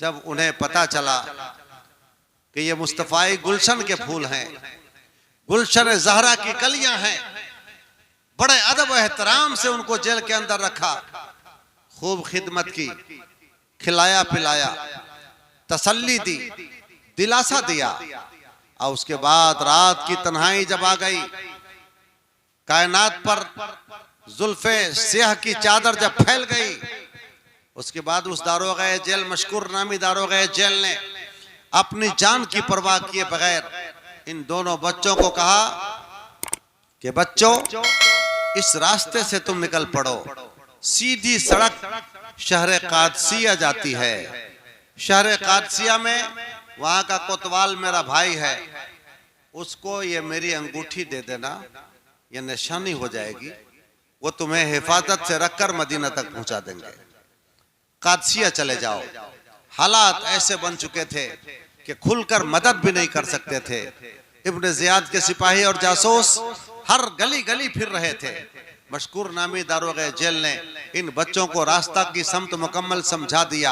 जब उन्हें पता चला कि ये मुस्तफाई गुलशन के फूल हैं, गुलशन ज़हरा की कलियां हैं, बड़े अदब व एहतराम से उनको जेल के अंदर रखा, खूब खिदमत की, खिलाया पिलाया, तसल्ली दी, दिलासा दिया। और उसके बाद रात की तन्हाई जब आ गई, कायनात पर जुल्फे स्याह की चादर जब फैल गई, उसके बाद उस दारोगा जेल, मशकूर नामी दारोगा जेल ने अपनी जान की परवाह किए बगैर इन दोनों बच्चों को कहा कि बच्चों, इस रास्ते से तुम निकल पड़ो, सीधी सड़क शहर कादसिया जाती है। शहर कादसिया में वहां का कोतवाल मेरा भाई है, उसको ये मेरी अंगूठी दे देना, ये निशानी हो जाएगी, वो तुम्हें हिफाजत से रखकर मदीना तक पहुंचा देंगे। कादसिया चले जाओ। हालात ऐसे बन चुके थे कि खुलकर मदद भी नहीं कर सकते थे। इब्न जियाद के सिपाही और जासूस हर गली गली फिर रहे थे। मशकूर नामी दारोगा जेल ने इन बच्चों को रास्ता की समत मुकम्मल समझा दिया,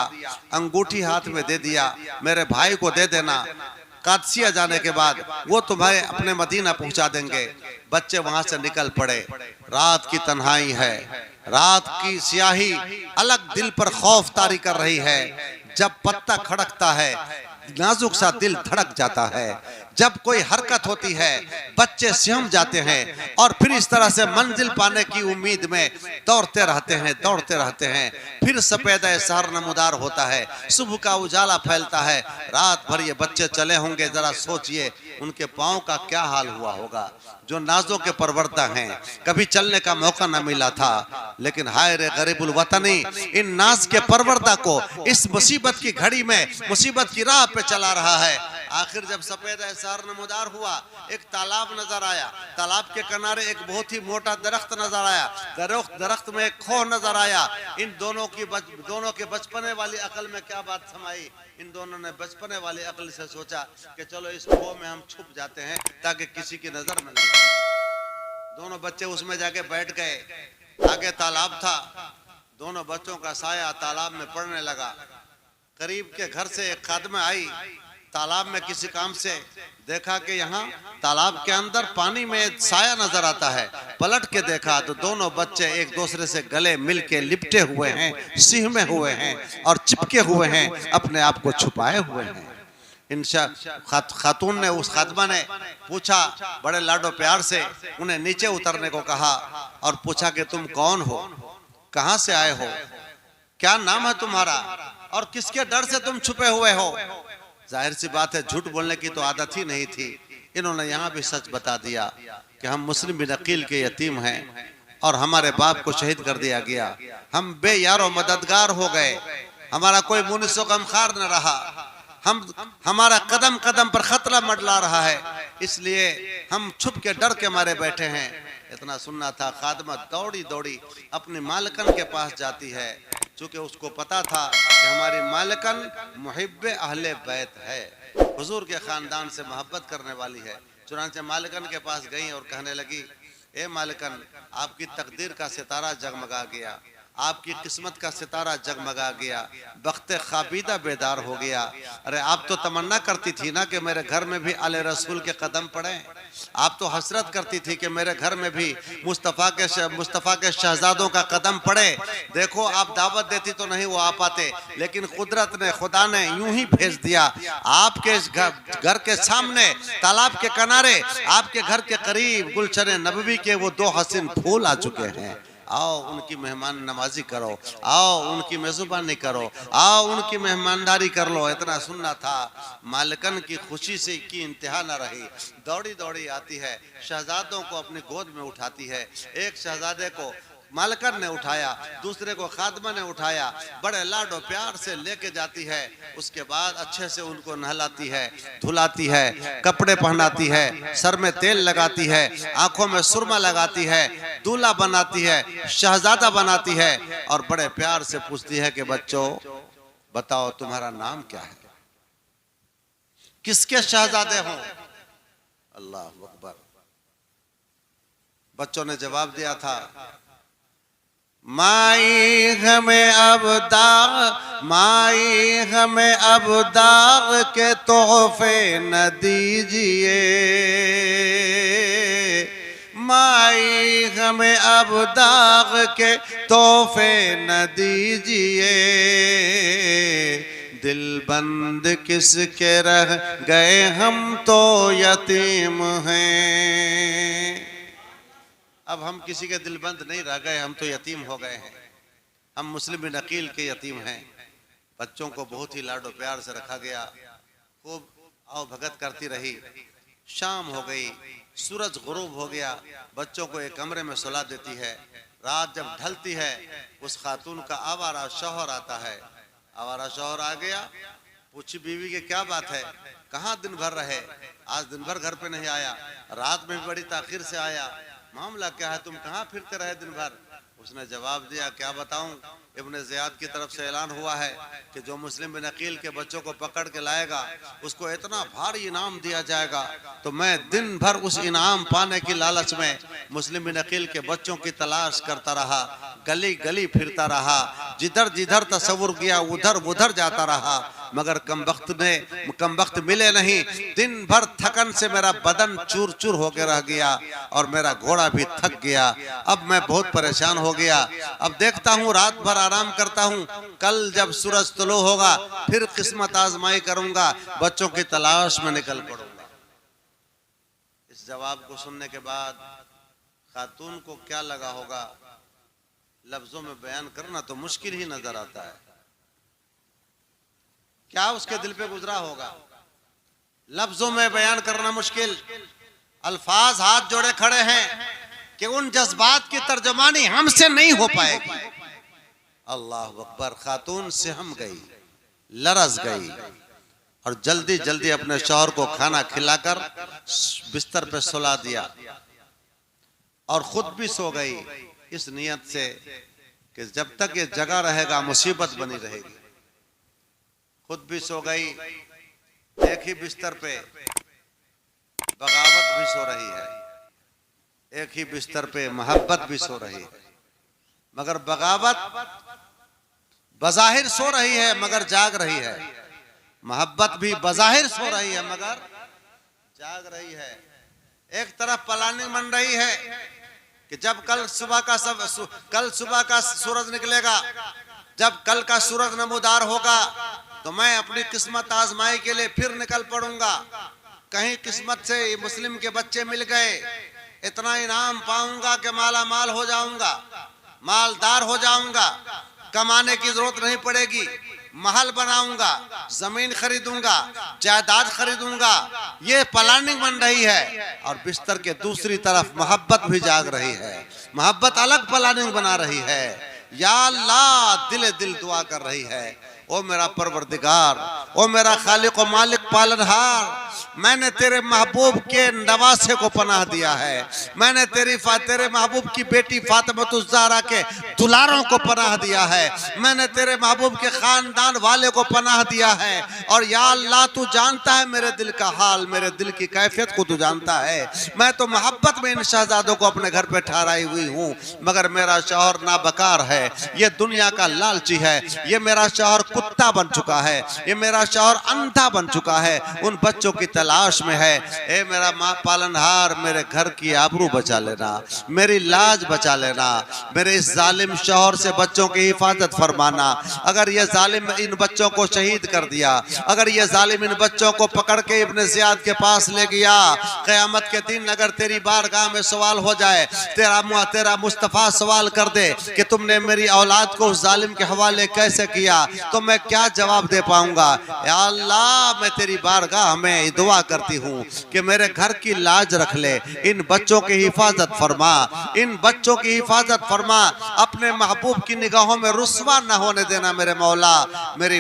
अंगूठी हाथ में दे दिया, मेरे भाई को दे देना, कादसिया जाने के बाद वो तुम्हें अपने मदीना पहुंचा देंगे। बच्चे वहां से निकल पड़े। रात की तन्हाई है, रात की स्याही अलग दिल पर खौफ तारी कर रही है। जब पत्ता खड़कता है, नाजुक सा दिल धड़क जाता है। जब कोई हरकत होती है, बच्चे सिहम जाते हैं और फिर इस तरह से मंजिल पाने की उम्मीद में दौड़ते रहते हैं, दौड़ते रहते हैं। फिर सफेद सहर नमूदार होता है, सुबह का उजाला फैलता है। रात भर ये बच्चे चले होंगे, जरा सोचिए उनके पाँव का क्या हाल हुआ होगा, जो नाजों के परवरदा हैं। कभी चलने का मौका न मिला था, लेकिन हाय रे गरीबुल वतनी, इन नाज के परवरदा को इस मुसीबत की घड़ी में मुसीबत की राह पे चला रहा है। आखिर जब सफेद सहर नमूदार हुआ, एक तालाब नजर आया। तालाब के किनारे एक बहुत ही मोटा दरख्त नजर आया। दरख्त में एक खो नजर आया। इन दोनों के बचपने वाली अकल में क्या बात समाई। इन दोनों ने बचपने वाली अकल से सोचा कि चलो इस खो में हम छुप जाते हैं ताकि किसी की नजर न लगे। दोनों बच्चे उसमें जाके बैठ गए। आगे तालाब था, दोनों बच्चों का साया तालाब में पड़ने लगा। करीब के घर से एक खादमा आई, तालाब में किसी काम से देखा कि यहाँ तालाब के अंदर पानी में साया नजर आता है। पलट के देखा तो दोनों बच्चे एक दूसरे से गले मिल के लिपटे हुए हैं, सिहमे हुए हैं और चिपके हुए हैं, अपने आप को छुपाए हुए हैं। खातून ने, उस खातमा ने पूछा, बड़े लाडो प्यार से उन्हें नीचे उतरने को कहा और पूछा कि तुम कौन हो, कहाँ से आए हो, क्या नाम है तुम्हारा और किसके डर से तुम छुपे हुए हो। जाहिर सी बात है, झूठ बोलने की तो आदत ही नहीं थी। इन्होंने यहाँ भी सच बता दिया कि हम मुस्लिम बिन अकील के यतीम हैं और हमारे बाप को शहीद कर दिया गया। हम बेयारो मददगार हो गए, हमारा कोई मुनिसो गमखार न रहा। हमारा कदम कदम पर खतरा मंडला रहा है, इसलिए हम छुप के डर के मारे बैठे हैं। इतना सुनना था, खादमा दौड़ी दौड़ी अपनी मालकन के पास जाती है, चूंकि उसको पता था कि हमारी मालकन मुहिब्बे अहले बैत है, हुजूर के खानदान से मोहब्बत करने वाली है। चुनांचे मालकन के पास गई और कहने लगी, ए मालकन, आपकी तकदीर का सितारा जगमगा गया, आपकी किस्मत का सितारा जगमगा गया, वक्त खाबीदा बेदार हो गया। अरे आप तो तमन्ना करती थी ना कि मेरे घर में भी आले रसूल के कदम पड़े। आप तो हसरत करती थी कि मेरे घर में भी मुस्तफ़ा के शहजादों का कदम पड़े। देखो आप दावत देती तो नहीं वो आ पाते, लेकिन कुदरत ने, खुदा ने यूं ही भेज दिया। आपके घर के सामने तालाब के किनारे, आपके घर के करीब गुलशन नबवी के वो दो हसीन फूल आ चुके हैं। आओ उनकी मेहमान नवाजी करो, आओ उनकी मेज़बानी करो, आओ उनकी मेहमानदारी कर लो। इतना सुनना था। मालकन की खुशी से की इंतहा न रही, दौड़ी दौड़ी आती है, शहजादों को अपनी गोद में उठाती है। एक शहजादे को मालकन ने उठाया, दूसरे को खादमा ने उठाया, बड़े लाडो प्यार से लेके जाती है। उसके बाद अच्छे से उनको नहलाती है, धुलाती है, कपड़े पहनाती है, सर में तेल लगाती है, आंखों में सुरमा लगाती है, दूल्हा बनाती है, शहजादा बनाती है और बड़े प्यार से पूछती है कि बच्चों बताओ तुम्हारा नाम क्या है, किसके शहजादे हो। अल्लाह अकबर। बच्चों ने जवाब दिया था, माई हमें अब दाग, माई हमें अब दाग के तोहफे न दीजिए, माई हमें अब दाग के तोहफे न दीजिए, दिल बंद किसके रह गए हम तो यतीम हैं। अब हम किसी के दिल बंद नहीं रह गए, हम तो यतीम हो गए हैं। हम मुस्लिम बिन अकील के यतीम हैं। बच्चों को बहुत ही लाडो प्यार से रखा गया, खूब आओ भगत करती रही। शाम हो गई, सूरज गुरूब हो गया, बच्चों को एक कमरे में सुला देती है। रात जब ढलती है, उस खातून का आवारा शौहर आता है। आवारा शौहर आ गया, पूछी बीवी के क्या बात है, कहाँ दिन भर रहे, आज दिन भर घर पे नहीं आया, रात में भी बड़ी ताखिर से आया, मामला क्या है, तुम कहाँ फिरते रहे दिन भर। उसने जवाब दिया, क्या बताऊं, इब्ने ज़ियाद की तरफ से ऐलान हुआ है कि जो मुस्लिम बिन अकील के बच्चों को पकड़ के लाएगा उसको इतना भारी इनाम दिया जाएगा। तो मैं दिन भर उस इनाम पाने की लालच में मुस्लिम बिन अकील के बच्चों की तलाश करता रहा, गली गली फिरता रहा, जिधर जिधर तस्वुर किया उधर उधर जाता रहा, मगर कम वक्त मिले नहीं। दिन भर थकन से मेरा बदन चूर चूर होकर रह गया और मेरा घोड़ा भी थक गया। अब मैं बहुत परेशान हो गया। अब देखता हूँ रात भर आराम करता हूँ, कल जब सूरज तुलो होगा फिर किस्मत आजमाई करूंगा, बच्चों की तलाश में निकल पड़ूंगा। इस जवाब को सुनने के बाद खातून को क्या लगा होगा, लफ्जों में बयान करना तो मुश्किल ही नजर आता है। क्या उसके दिल पे गुजरा होगा, लफ्जों में बयान करना मुश्किल। अल्फाज हाथ जोड़े खड़े हैं कि उन जज्बात की तर्जमानी हमसे नहीं हो पाएगी। अल्लाह अकबर। खातून से हम गई, लरज गई और जल्दी जल्दी अपने शौहर को खाना खिलाकर बिस्तर पे सुला दिया और खुद भी सो गई, इस नियत से कि जब तक ये जगह रहेगा मुसीबत बनी रहेगी। खुद भी सो गई, एक ही बिस्तर पे बगावत भी सो रही है, एक ही बिस्तर पे मोहब्बत भी सो रही है। मगर बगावत बज़ाहिर सो रही है मगर जाग रही है, मोहब्बत भी बज़ाहिर सो रही है मगर जाग रही है। एक तरफ प्लानिंग बन रही है कि जब कल सुबह का सूरज निकलेगा, जब कल का सूरज नमूदार होगा तो मैं अपनी किस्मत आजमाई के लिए फिर निकल पड़ूंगा। कहीं किस्मत से मुस्लिम के बच्चे मिल गए, इतना इनाम पाऊंगा कि माला माल हो जाऊंगा, मालदार हो जाऊंगा, कमाने की जरूरत नहीं पड़ेगी, महल बनाऊंगा, जमीन खरीदूंगा, जायदाद खरीदूंगा। ये प्लानिंग बन रही है और बिस्तर के दूसरी तरफ मोहब्बत भी जाग रही है। मोहब्बत अलग प्लानिंग बना रही है। या अल्लाह दिल दिल दुआ कर रही है, ओ मेरा परवरदिगार, ओ मेरा खालिक व मालिक पालनहार, मैंने तेरे महबूब के नवासे को पनाह दिया है, मैंने तेरे महबूब की बेटी फातिमा ज़हरा के दुलारों को पनाह दिया है, मैंने तेरे महबूब के खानदान वाले को पनाह दिया है। और या अल्लाह तू जानता है मेरे दिल का हाल, मेरे दिल की कैफियत को तू जानता है। मैं तो मोहब्बत में इन शहजादों को अपने घर पे ठहराई हुई हूँ, मगर मेरा शौहर नाबकार है, ये दुनिया का लालची है, ये मेरा शौहर कुत्ता बन चुका है, ये मेरा शौहर अंधा बन चुका है, उन बच्चों की तलाश में है। ए मेरा माँ पालनहार, मेरे घर की आबरू बचा लेना, मेरी लाज बचा लेना, मेरे इस जालिम शौहर से बच्चों की हिफाजत फरमाना। अगर ये जालिम इन बच्चों को शहीद कर दिया, अगर ये जालिम इन बच्चों को पकड़ के इब्ने ज़ियाद के पास ले गया, क़यामत के दिन अगर तेरी बारगाह में सवाल हो जाए, तेरा मुस्तफ़ा सवाल कर दे कि तुमने मेरी औलाद को उस जालिम के हवाले कैसे किया, तो मैं क्या जवाब दे पाऊंगा। या अल्लाह मैं तेरी बारगाह में दुआ करती हूँ कि मेरे घर की लाज रख ले, इन बच्चों की हिफाजत फरमा, इन बच्चों की हिफाजत फरमा, अपने महबूब की निगाहों में रुस्वा न होने देना मेरे मौला। मेरे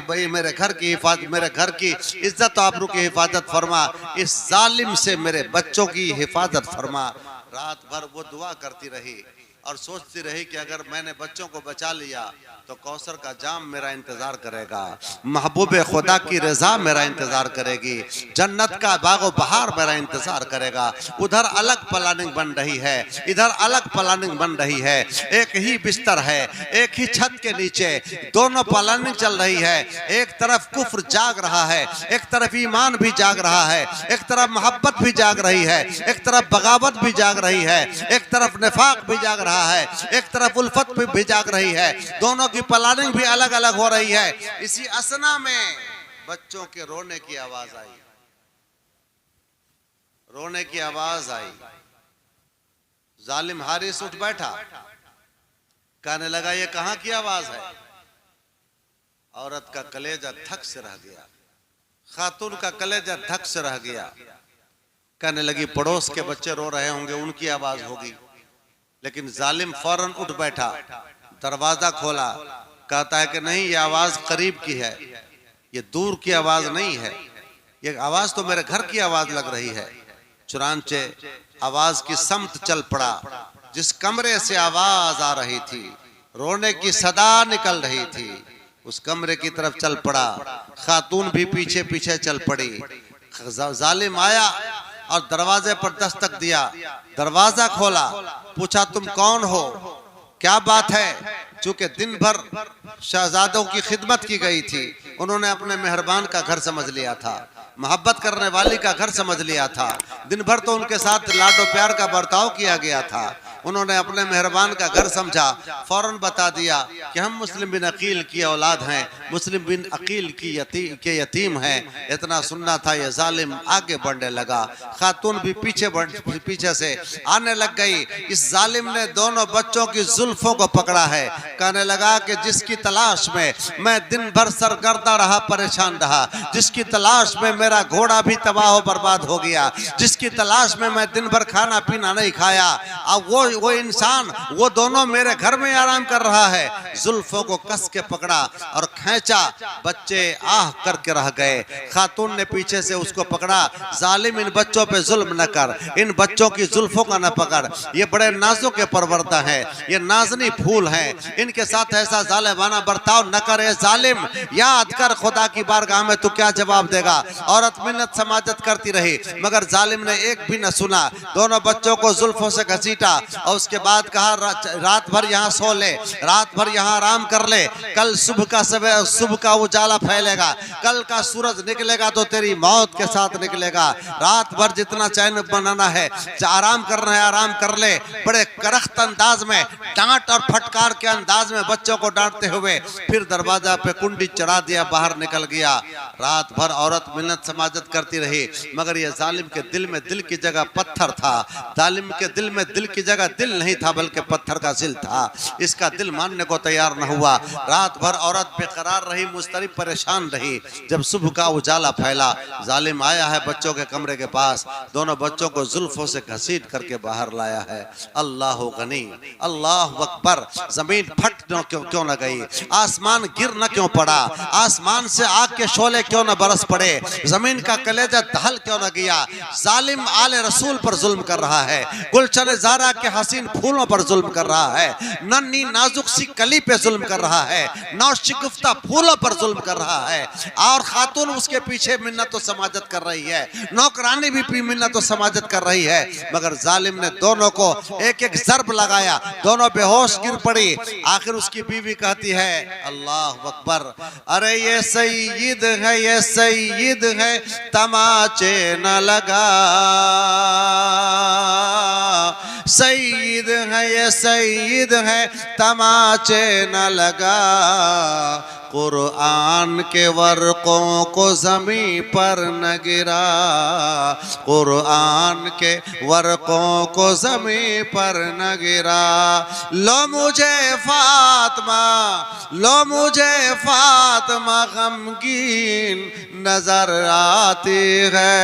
घर की हिफाजत, मेरे घर की इज्जत आबरू की हिफाजत फरमा, इस जालिम से मेरे बच्चों की हिफाजत फरमा। रात भर वो दुआ करती रही, और सोचती रही कि अगर मैंने बच्चों को बचा लिया तो कौसर का जाम मेरा इंतजार करेगा, महबूब खुदा की रजा मेरा इंतजार करेगी, जन्नत का बागो बहार मेरा इंतजार करेगा। उधर अलग प्लानिंग बन रही है, इधर अलग प्लानिंग बन रही है। एक ही बिस्तर है, एक ही छत के नीचे दोनों प्लानिंग चल रही है। एक तरफ कुफ्र जाग रहा है, एक तरफ ईमान भी जाग रहा है, एक तरफ मोहब्बत भी जाग रही है, एक तरफ बगावत भी जाग रही है, एक तरफ निफाक भी जाग रहा है, एक तरफ उल्फत भी जाग रही है। दोनों की प्लानिंग भी अलग अलग हो रही है। इसी असना में बच्चों के रोने की आवाज आई, रोने की आवाज आई। जालिम हारिस उठ बैठा, कहने लगा ये कहां की आवाज है। औरत का कलेजा धक से रह गया, खातून का कलेजा धक से रह गया। कहने लगी पड़ोस के बच्चे रो रहे होंगे, उनकी आवाज होगी। लेकिन जालिम फौरन उठ बैठा, दरवाजा खोला, कहता है कि नहीं, ये आवाज करीब की है, ये दूर की आवाज नहीं है, ये आवाज तो मेरे घर की आवाज लग रही है। चुनांचे आवाज की समत चल पड़ा। जिस कमरे से आवाज आ रही थी, रोने की सदा निकल रही थी, उस कमरे की तरफ चल पड़ा। खातून भी पीछे पीछे चल पड़ी। जालिम आया और दरवाजे पर दस्तक दिया, दरवाजा खोला, पूछा तुम कौन हो, क्या बात है। चूंकि दिन भर शहजादों की खिदमत की गई थी, उन्होंने अपने मेहरबान का घर समझ लिया था, मोहब्बत करने वाली का घर समझ लिया था। दिन भर तो उनके साथ लाडो प्यार का बर्ताव किया गया था, उन्होंने अपने मेहरबान का घर समझा। फौरन बता दिया कि हम मुस्लिम बिन अकील की औलाद हैं, मुस्लिम बिन अकील के यतीम हैं। इतना सुनना था, ये जालिम आगे बढ़ने लगा। खातून भी पीछे से आने लग गई। इस जालिम ने दोनों बच्चों की जुल्फों को पकड़ा है। कहने लगा कि जिसकी तलाश में मैं दिन भर सरगर्दा रहा, परेशान रहा, जिसकी तलाश में मेरा घोड़ा भी तबाह बर्बाद हो गया, जिसकी तलाश में मैं दिन भर खाना पीना नहीं खाया, अब वो इंसान, वो दोनों मेरे घर में आराम कर रहा है। जुल्फों को कस के पकड़ा और खींचा, बच्चे आह करके रह गए। खातून ने पीछे से उसको पकड़ा, जालिम इन बच्चों पे जुल्म न कर, इन बच्चों की जुल्फों का न पकड़, ये बड़े नाजुक के परवरदा है, ये नाजनी फूल हैं, इनके साथ ऐसा जालिमाना बर्ताव न करे। जालिम, याद कर खुदा की बारगाह में तू क्या जवाब देगा। औरत मिन्नत समाजत करती रही, मगर जालिम ने एक भी न सुना। दोनों बच्चों को जुल्फों से घसीटा और उसके बाद कहा रात भर यहाँ सो ले, रात भर यहाँ आराम कर ले, कल सुबह का उजाला फैलेगा, कल का सूरज निकलेगा तो तेरी मौत के साथ निकलेगा। रात भर जितना चैन बनाना है, आराम करना है, आराम कर ले। बड़े करख्त अंदाज में, डांट और फटकार के अंदाज में बच्चों को डांटते हुए फिर दरवाजा पे कुंडी चढ़ा दिया, बाहर निकल गया। रात भर औरत मिन्नत समाजत करती रही, मगर ये जालिम के दिल में दिल की जगह पत्थर था। जालिम के दिल में दिल की जगह दिल नहीं था, बल्कि पत्थर का दिल था। इसका दिल मानने को तैयार न हुआ। रात भर औरत बेकरार रही, मुस्तरिब परेशान रही। जब सुबह का उजाला फैला, जालिम आया है बच्चों के कमरे के पास, दोनों बच्चों को जुल्फों से घसीट करके बाहर लाया है। अल्लाह गनी, अल्लाह अकबर। जमीन फट क्यों न गई, आसमान गिर न क्यों पड़ा, आसमान से आग के शोले क्यों न बरस पड़े, जमीन का कलेजा दहल क्यों न गया। जालिम आले रसूल पर जुल्म कर रहा है, गुलशन ज़हरा के हसीन फूलों पर जुल्म कर रहा है, नन्ही नाजुक सी कली पे जुल्म कर रहा है, नौशिकफ्ता फूलों पर जुल्म कर रहा है। और खातून उसके पीछे मिन्नत समाजत कर रही है, नौकरानी भी मिन्नत समाजत कर रही है। मगर जालिम ने दोनों को एक एक ज़र्ब लगाया, दोनों बेहोश गिर पड़ी। आखिर उसकी बीवी कहती है, अल्लाह अकबर, अरे ये सईद है, ये सईद है, तमाचे न लगा। सईद है, ये सईद है, तमाचे न लगा। कुरान के वर्कों को ज़मीं पर न गिरा, कुरान के वर्कों को ज़मीं पर न गिरा। लो मुझे फातिमा, लो मुझे फातिमा गमगीन नजर आती है,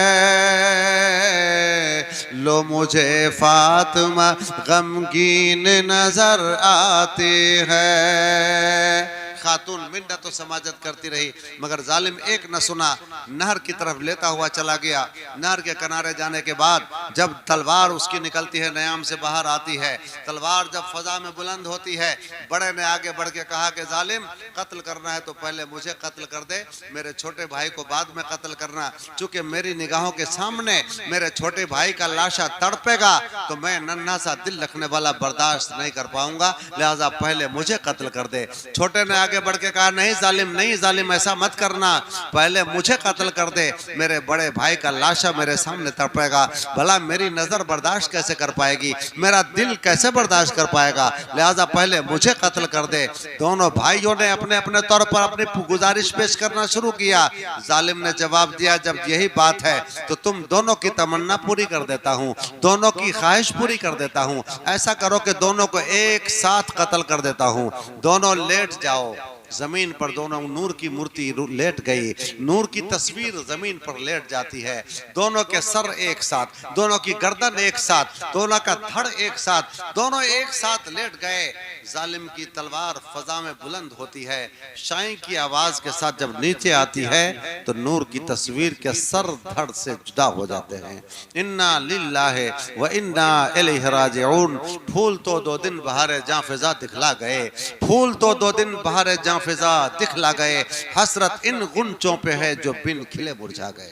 लो मुझे फातिमा गमगीन नजर आती है। एक खातून मिन्नत तो समाजत करती रही, मगर जालिम एक न सुना, नहर की तरफ लेता हुआ चला गया। नहर के किनारे जाने के बाद जब तलवार उसकी निकलती है, नयाम से बाहर आती है, तलवार जब फजा में बुलंद होती है, बड़े ने आगे बढ़ के कहा कि जालिम, कत्ल करना है तो पहले मुझे कत्ल कर दे, मेरे छोटे भाई को बाद में कत्ल करना। चूंकि मेरी निगाहों के सामने मेरे छोटे भाई का लाशा तड़पेगा तो मैं नन्हा सा दिल रखने वाला बर्दाश्त नहीं कर पाऊंगा, लिहाजा पहले मुझे कत्ल कर दे। छोटे ने आगे बढ़ के कहा, नहीं जालिम, नहीं जालिम, ऐसा मत करना, पहले मुझे कत्ल कर दे, मेरे बड़े भाई का लाशा मेरे सामने तड़पेगा, भला मेरी नजर बर्दाश्त कैसे कर पाएगी, मेरा दिल कैसे बर्दाश्त कर पाएगा, लिहाजा पहले मुझे कत्ल कर दे। दोनों भाइयों ने अपने अपने तौर पर अपनी गुजारिश पेश करना शुरू किया। जालिम ने जवाब दिया, जब यही बात है तो तुम दोनों की तमन्ना पूरी कर देता हूँ, दोनों की ख्वाहिश पूरी कर देता हूँ। ऐसा करो कि दोनों को एक साथ कत्ल कर देता हूँ। दोनों लेट जाओ जमीन पर। दोनों नूर की मूर्ति लेट गई, नूर की तस्वीर जमीन पर लेट जाती है। दोनों के सर एक साथ, दोनों की गर्दन एक साथ, दोनों का धड़ एक साथ, दोनों एक साथ लेट गए। जालिम की तलवार फजा में बुलंद होती है, शाई की आवाज के साथ जब नीचे आती है तो नूर की तस्वीर के सर धड़ से जुदा हो जाते हैं। इन्ना लिल्लाहि व इन्ना इलैहि राजिऊन। फूल तो 2 दिन बहारे जां फिजा दिखला गए, फूल तो 2 दिन बहारे जां फिजा दिखला गए, हसरत इन गुंचों पे है जो बिन खिले मुरझा गए।